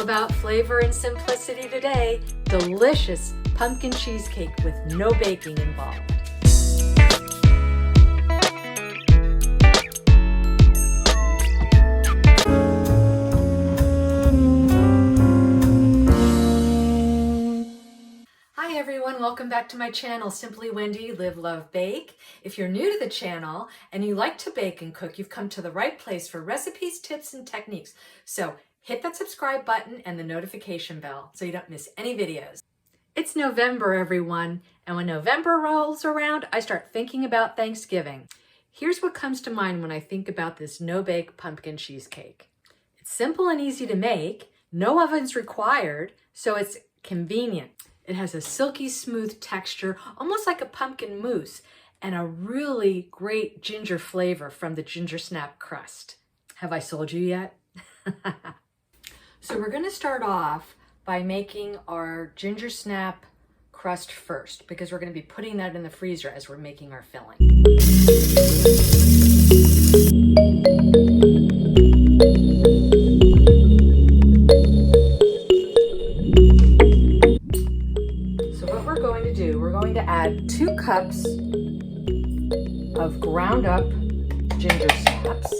all about flavor and simplicity today. Delicious pumpkin cheesecake with no baking involved. Hi everyone, welcome back to my channel, Simply Wendy, Live, Love, Bake. If you're new to the channel and you like to bake and cook, you've come to the right place for recipes, tips, and techniques. So hit that subscribe button and the notification bell so you don't miss any videos. It's November, everyone, and when November rolls around, I start thinking about Thanksgiving. Here's what comes to mind when I think about this no-bake pumpkin cheesecake. It's simple and easy to make, no ovens required, so it's convenient. It has a silky smooth texture, almost like a pumpkin mousse, and a really great ginger flavor from the Gingersnap Crust. Have I sold you yet? So we're going to start off by making our Gingersnap Crust first, because we're going to be putting that in the freezer as we're making our filling. We're going to add 2 cups of ground up ginger snaps,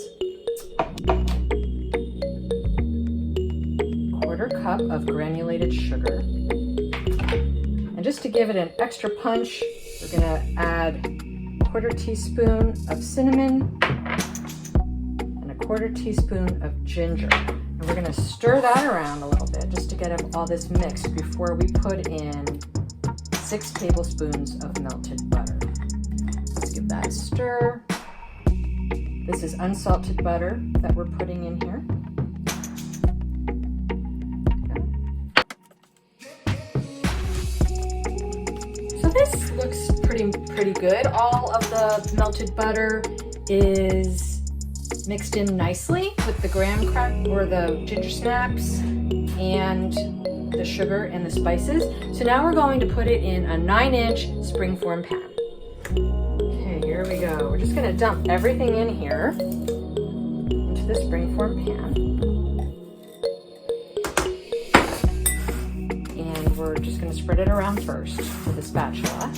1/4 cup of granulated sugar, and just to give it an extra punch, we're going to add 1/4 teaspoon of cinnamon and 1/4 teaspoon of ginger. And we're going to stir that around a little bit just to get all this mixed before we put in 6 tablespoons of melted butter. Let's give that a stir. This is unsalted butter that we're putting in here. Okay. So this looks pretty good. All of the melted butter is mixed in nicely with the graham crack or the ginger snaps and the sugar and the spices. So now we're going to put it in a 9-inch springform pan. Okay, here we go. We're just going to dump everything in here into the springform pan. And we're just going to spread it around first with a spatula.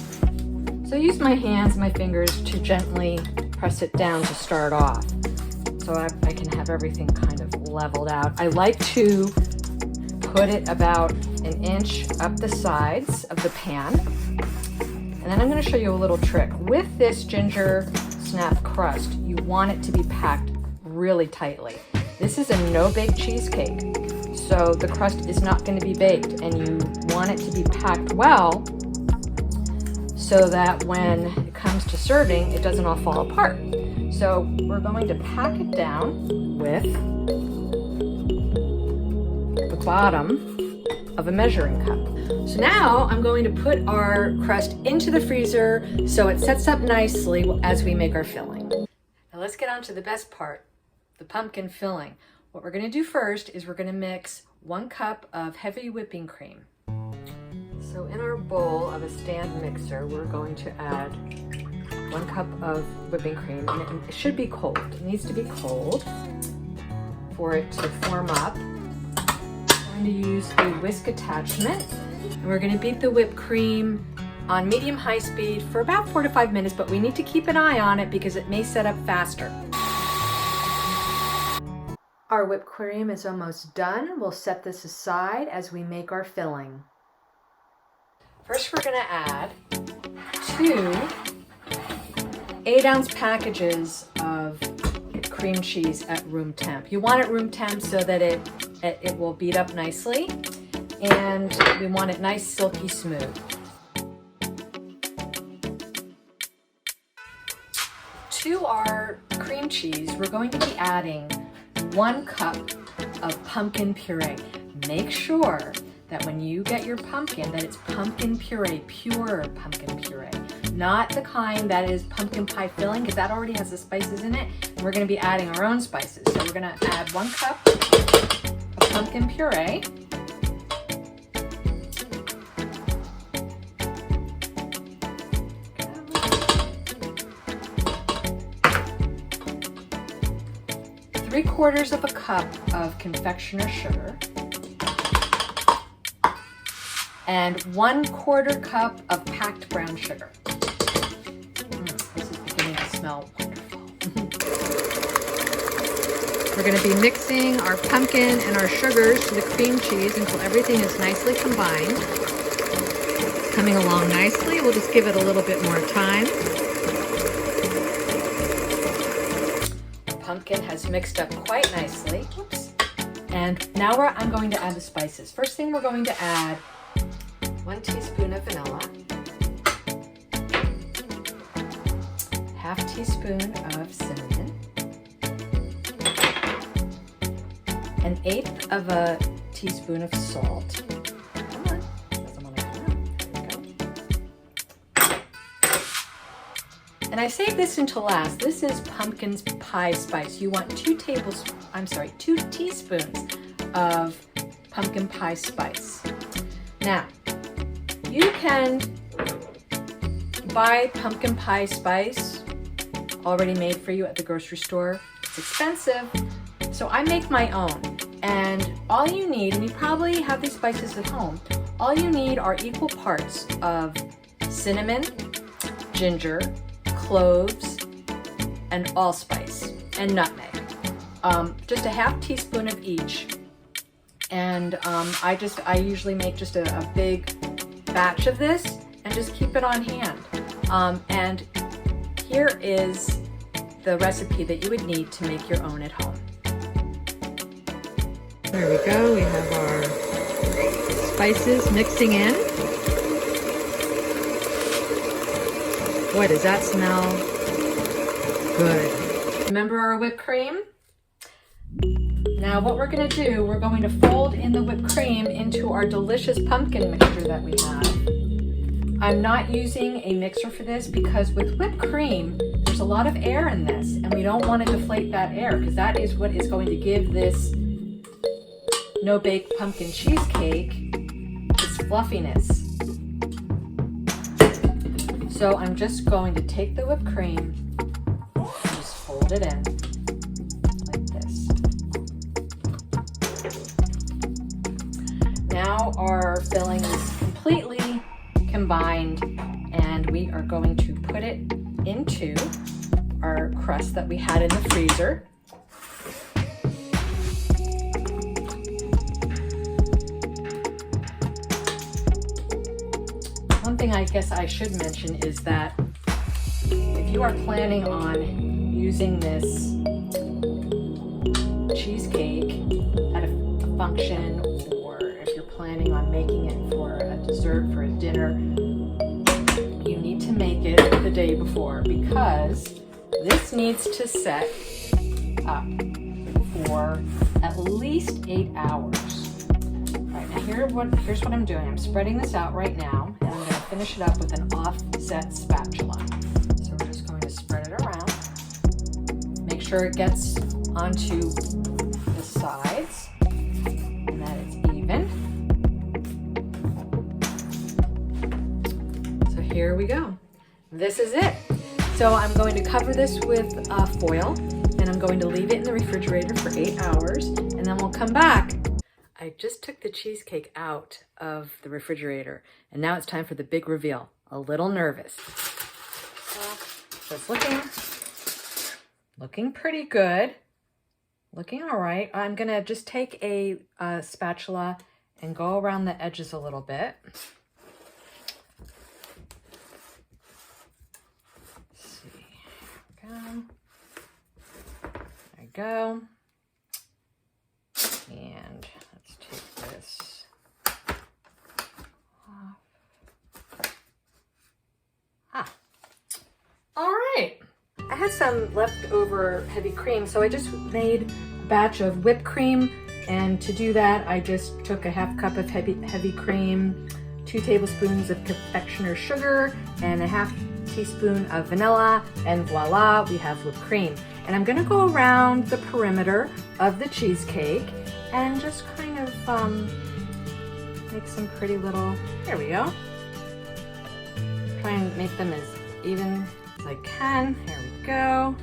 So I use my hands, my fingers to gently press it down to start off, so I can have everything kind of leveled out. I like to put it about 1 inch up the sides of the pan. And then I'm going to show you a little trick. With this ginger snap crust, you want it to be packed really tightly. This is a no-bake cheesecake, so the crust is not going to be baked, and you want it to be packed well so that when it comes to serving, it doesn't all fall apart. So we're going to pack it down with the bottom of a measuring cup. So now I'm going to put our crust into the freezer so it sets up nicely as we make our filling. Now let's get on to the best part, the pumpkin filling. What we're going to do first is we're going to mix 1 cup of heavy whipping cream. So in our bowl of a stand mixer, we're going to add 1 cup of whipping cream, and it should be cold. It needs to be cold for it to form up. I'm going to use a whisk attachment, and we're going to beat the whipped cream on medium-high speed for about 4 to 5 minutes, but we need to keep an eye on it because it may set up faster. Our whipped cream is almost done. We'll set this aside as we make our filling. First, we're going to add 2 8-ounce packages of cream cheese at room temp. You want it room temp so that it will beat up nicely, and we want it nice, silky smooth. To our cream cheese, we're going to be adding 1 cup of pumpkin puree. Make sure that when you get your pumpkin, that it's pumpkin puree, pure pumpkin puree, not the kind that is pumpkin pie filling, because that already has the spices in it, and we're going to be adding our own spices. So we're going to add 1 cup of pumpkin puree. Three-quarters of a cup of confectioner sugar. and 1/4 cup of packed brown sugar. This is beginning to smell wonderful. We're going to be mixing our pumpkin and our sugars to the cream cheese until everything is nicely combined. It's coming along nicely. We'll just give it a little bit more time. The pumpkin has mixed up quite nicely. Oops. And now I'm going to add the spices. First thing we're going to add 1 teaspoon of vanilla, 1/2 teaspoon of cinnamon, 1/8 of a teaspoon of salt. Come on, doesn't want to come out. There we go. And I saved this until last. This is pumpkin pie spice. You want 2 teaspoons of pumpkin pie spice. Now, you can buy pumpkin pie spice already made for you at the grocery store. It's expensive, so I make my own. And all you need, and you probably have these spices at home, all you need are equal parts of cinnamon, ginger, cloves, and allspice, and nutmeg. Just a 1/2 teaspoon of each. And I usually make just a big batch of this and just keep it on hand. And here is the recipe that you would need to make your own at home. There we go, we have our spices mixing in. Boy, does that smell good. Remember our whipped cream? Now what we're going to do, we're going to fold in the whipped cream into our delicious pumpkin mixture that we have. I'm not using a mixer for this because with whipped cream, there's a lot of air in this, and we don't want to deflate that air because that is what is going to give this No Bake Pumpkin Cheesecake its fluffiness. So I'm just going to take the whipped cream and just fold it in. Now our filling is completely combined, and we are going to put it into our crust that we had in the freezer. One thing I guess I should mention is that if you are planning on using this cheesecake at a function, planning on making it for a dessert, for a dinner, you need to make it the day before because this needs to set up for at least 8 hours. All right, now here's what I'm doing. I'm spreading this out right now, and I'm going to finish it up with an offset spatula. So we're just going to spread it around. Make sure it gets onto the sides and that it's even. Here we go. This is it. So I'm going to cover this with foil, and I'm going to leave it in the refrigerator for 8 hours, and then we'll come back. I just took the cheesecake out of the refrigerator, and now it's time for the big reveal. A little nervous. So it's looking pretty good. Looking all right. I'm gonna just take a spatula and go around the edges a little bit. There we go. And let's take this off. All right. I had some leftover heavy cream, so I just made a batch of whipped cream. And to do that, I just took a 1/2 cup of heavy cream, 2 tablespoons of confectioners sugar, and a 1/2 teaspoon of vanilla, and voila, we have whipped cream. And I'm gonna go around the perimeter of the cheesecake and just kind of make some pretty little, there we go. Try and make them as even as I can. There we go.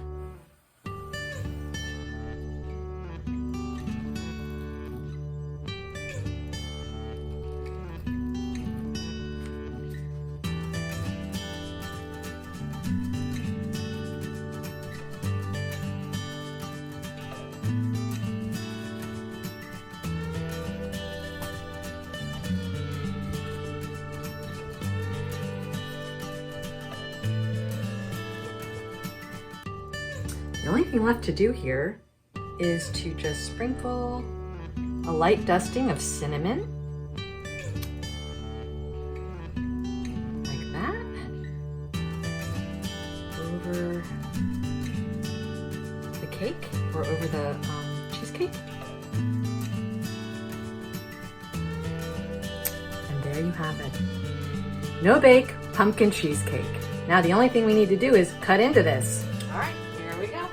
only thing left to do here is to just sprinkle a light dusting of cinnamon, like that, over the cake or over the cheesecake. And there you have it. No Bake Pumpkin Cheesecake. Now the only thing we need to do is cut into this. All right, here we go.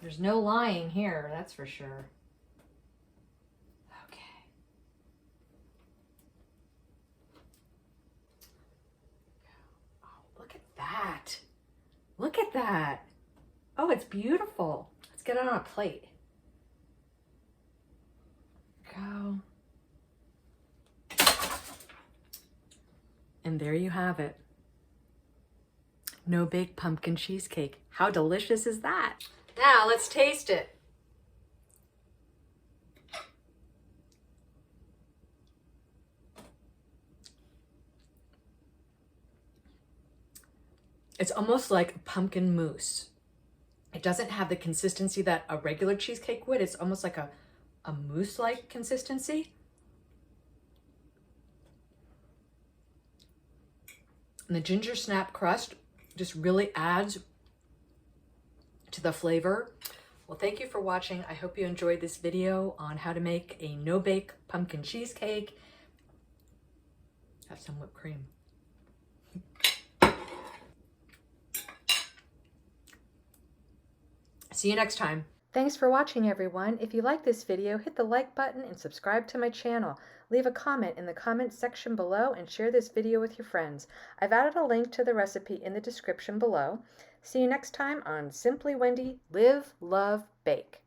There's no lying here, that's for sure. Okay. Oh, look at that. Look at that. Oh, it's beautiful. Let's get it on a plate. Go. And there you have it. No Bake Pumpkin Cheesecake. How delicious is that? Now let's taste it. It's almost like pumpkin mousse. It doesn't have the consistency that a regular cheesecake would. It's almost like a mousse-like consistency. And the Gingersnap Crust just really adds to the flavor. Well, thank you for watching. I hope you enjoyed this video on how to make a no-bake pumpkin cheesecake. Have some whipped cream. See you next time. Thanks for watching, everyone. If you like this video, hit the like button and subscribe to my channel. Leave a comment in the comments section below and share this video with your friends. I've added a link to the recipe in the description below. See you next time on Simply Wendy Live, Love, Bake.